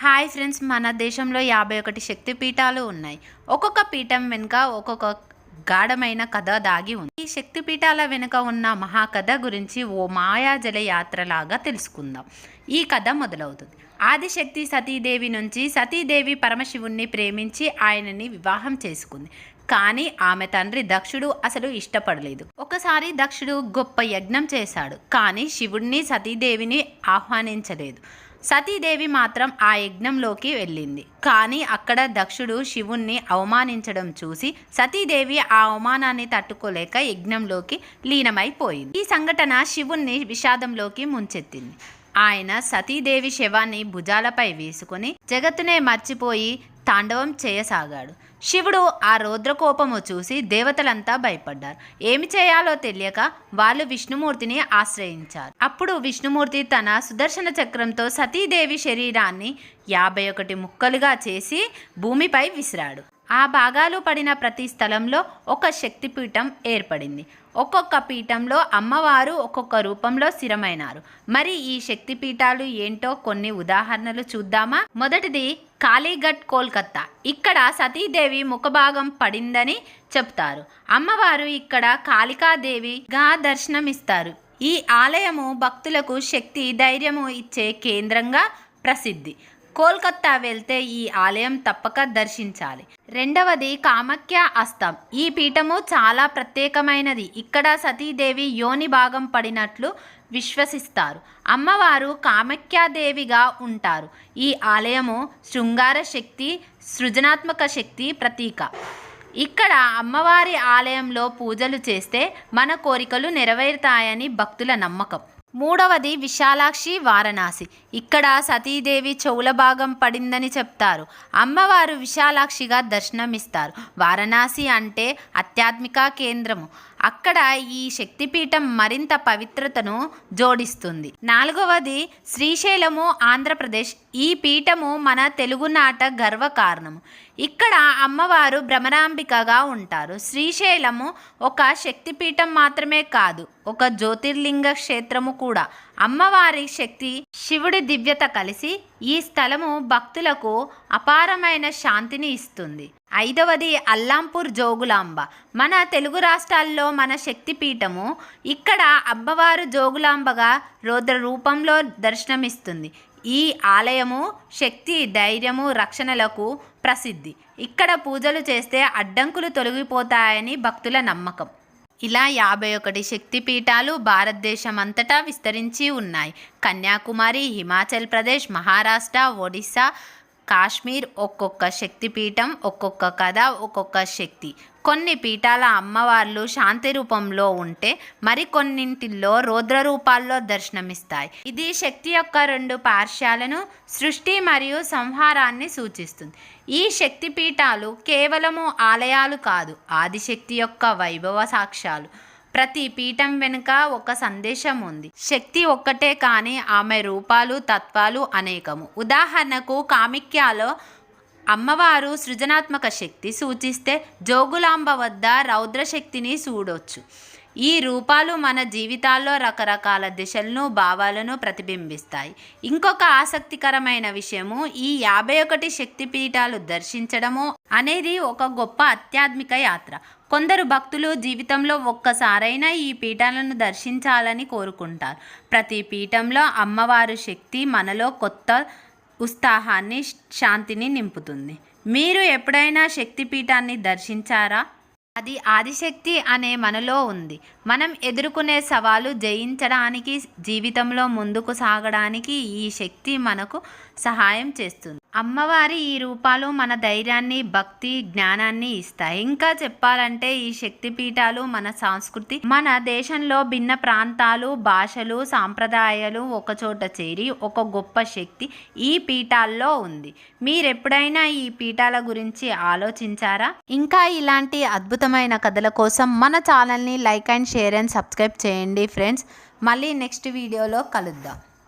Hi friends, మన దేశంలో 51 శక్తిపీఠాలు ఉన్నాయి. ఒక్కొక్క పీఠం వెనుక ఒక్కొక్క గాఢమైన కథ దాగి ఉంది. ఈ శక్తిపీఠాల వెనుక ఉన్న మహాకథ గురించి ఓ మాయాజల యాత్రలాగా తెలుసుకుందాం. ఈ కథ మొదలవుతుంది. ఆదిశక్తి సతీదేవి నుంచి. సతీదేవి పరమశివుణ్ణి ప్రేమించి ఆయనని వివాహం చేసుకుంది. కానీ ఆమె తండ్రి దక్షుడు అసలు ఇష్టపడలేదు. ఒకసారి దక్షుడు గొప్ప యజ్ఞం చేశాడు, కానీ శివుణ్ణి సతీదేవిని ఆహ్వానించలేదు. సతీదేవి మాత్రం ఆ యజ్ఞంలోకి వెళ్ళింది. కానీ అక్కడ దక్షుడు శివుణ్ణి అవమానించడం చూసి సతీదేవి ఆ అవమానాన్ని తట్టుకోలేక యజ్ఞంలోకి లీనమైపోయింది. ఈ సంఘటన శివుణ్ణి విషాదంలోకి ముంచెత్తింది. ఆయన సతీదేవి శవాన్ని భుజాలపై వేసుకుని జగత్తునే మర్చిపోయి తాండవం చేయసాగాడు. శివుడు ఆ రౌద్రకోపము చూసి దేవతలంతా భయపడ్డారు. ఏమి చేయాలో తెలియక వాళ్ళు విష్ణుమూర్తిని ఆశ్రయించారు. అప్పుడు విష్ణుమూర్తి తన సుదర్శన చక్రంతో సతీదేవి శరీరాన్ని 51 ముక్కలుగా చేసి భూమిపై విసిరాడు. ఆ భాగాలు పడిన ప్రతి స్థలంలో ఒక శక్తిపీఠం ఏర్పడింది. ఒక్కొక్క పీఠంలో అమ్మవారు ఒక్కొక్క రూపంలో స్థిరమైనారు. మరి ఈ శక్తిపీఠాలు ఏంటో కొన్ని ఉదాహరణలు చూద్దామా? మొదటిది కాళీఘట్, కోల్కతా. ఇక్కడ సతీదేవి ముఖభాగం పడిందని చెప్తారు. అమ్మవారు ఇక్కడ కాళికాదేవిగా దర్శనమిస్తారు. ఈ ఆలయము భక్తులకు శక్తి, ధైర్యము ఇచ్చే కేంద్రంగా ప్రసిద్ధి. కోల్కతా వెళ్తే ఈ ఆలయం తప్పక దర్శించాలి. రెండవది కామాఖ్య అస్తం. ఈ పీఠము చాలా ప్రత్యేకమైనది. ఇక్కడ సతీదేవి యోని భాగం పడినట్లు విశ్వసిస్తారు. అమ్మవారు కామాఖ్యాదేవిగా ఉంటారు. ఈ ఆలయము శృంగార శక్తి, సృజనాత్మక శక్తి ప్రతీక. ఇక్కడ అమ్మవారి ఆలయంలో పూజలు చేస్తే మన కోరికలు నెరవేరుతాయని భక్తుల నమ్మకం. మూడవది విశాలాక్షి, వారణాసి. ఇక్కడ సతీదేవి చెవుల భాగం పడిందని చెప్తారు. అమ్మవారు విశాలాక్షిగా దర్శనమిస్తారు. వారణాసి అంటే ఆధ్యాత్మిక కేంద్రము. అక్కడ ఈ శక్తిపీఠం మరింత పవిత్రతను జోడిస్తుంది. నాలుగవది శ్రీశైలము, ఆంధ్రప్రదేశ్. ఈ పీఠము మన తెలుగునాట గర్వకారణము. ఇక్కడ అమ్మవారు భ్రమరాంబికగా ఉంటారు. శ్రీశైలము ఒక శక్తిపీఠం మాత్రమే కాదు, ఒక జ్యోతిర్లింగ క్షేత్రము కూడా. అమ్మవారి శక్తి, శివుడి దివ్యత కలిసి ఈ స్థలము భక్తులకు అపారమైన శాంతిని ఇస్తుంది. ఐదవది అల్లాంపూర్ జోగులాంబ. మన తెలుగు రాష్ట్రాల్లో మన శక్తిపీఠము. ఇక్కడ అమ్మవారు జోగులాంబగా రౌద్ర రూపంలో దర్శనమిస్తుంది. ఈ ఆలయము శక్తి, ధైర్యము, రక్షణలకు ప్రసిద్ధి. ఇక్కడ పూజలు చేస్తే అడ్డంకులు తొలగిపోతాయని భక్తుల నమ్మకం. ఇలా 51 శక్తిపీఠాలు భారతదేశం అంతటా విస్తరించి ఉన్నాయి. కన్యాకుమారి, హిమాచల్ ప్రదేశ్, మహారాష్ట్ర, ఒడిస్సా, కాశ్మీర్. ఒక్కొక్క శక్తిపీఠం, ఒక్కొక్క కథ, ఒక్కొక్క శక్తి. కొన్ని పీఠాల అమ్మవార్లు శాంతి రూపంలో ఉంటే మరికొన్నింటిల్లో రౌద్ర రూపాల్లో దర్శనమిస్తాయి. ఇది శక్తి యొక్క 2 పార్శ్వాలను, సృష్టి మరియు సంహారాన్ని సూచిస్తుంది. ఈ శక్తిపీఠాలు కేవలము ఆలయాలు కాదు, ఆదిశక్తి యొక్క వైభవ సాక్ష్యాలు. ప్రతి పీఠం వెనుక ఒక సందేశం ఉంది. శక్తి ఒక్కటే కానీ ఆమె రూపాలు, తత్వాలు అనేకము. ఉదాహరణకు కామాఖ్యలో అమ్మవారు సృజనాత్మక శక్తి సూచిస్తే జోగులాంబ వద్ద రౌద్రశక్తిని చూడొచ్చు. ఈ రూపాలు మన జీవితాల్లో రకరకాల దిశలను, భావాలను ప్రతిబింబిస్తాయి. ఇంకొక ఆసక్తికరమైన విషయము, ఈ 51 శక్తిపీఠాలు దర్శించడము అనేది ఒక గొప్ప ఆధ్యాత్మిక యాత్ర. కొందరు భక్తులు జీవితంలో ఒక్కసారైనా ఈ పీఠాలను దర్శించాలని కోరుకుంటారు. ప్రతి పీఠంలో అమ్మవారి శక్తి మనలో కొత్త ఉత్సాహాన్ని, శాంతిని నింపుతుంది. మీరు ఎప్పుడైనా శక్తిపీఠాన్ని దర్శించారా? అది ఆదిశక్తి అనే మనలో ఉంది. మనం ఎదుర్కొనే సవాలు జయించడానికి, జీవితంలో ముందుకు సాగడానికి ఈ శక్తి మనకు సహాయం చేస్తుంది. అమ్మవారి ఈ రూపాలు మన ధైర్యాన్ని, భక్తి, జ్ఞానాన్ని ఇస్తాయి. ఇంకా చెప్పాలంటే ఈ శక్తిపీఠాలు మన సంస్కృతి. మన దేశంలో భిన్న ప్రాంతాలు, భాషలు, సాంప్రదాయాలు ఒకచోట చేరి ఒక గొప్ప శక్తి ఈ పీఠాల్లో ఉంది. మీరెప్పుడైనా ఈ పీఠాల గురించి ఆలోచించారా? ఇంకా ఇలాంటి అద్భుతమైన కథల కోసం మన ఛానల్ని like and share and subscribe చేయండి ఫ్రెండ్స్. మళ్ళీ నెక్స్ట్ వీడియోలో కలుద్దాం.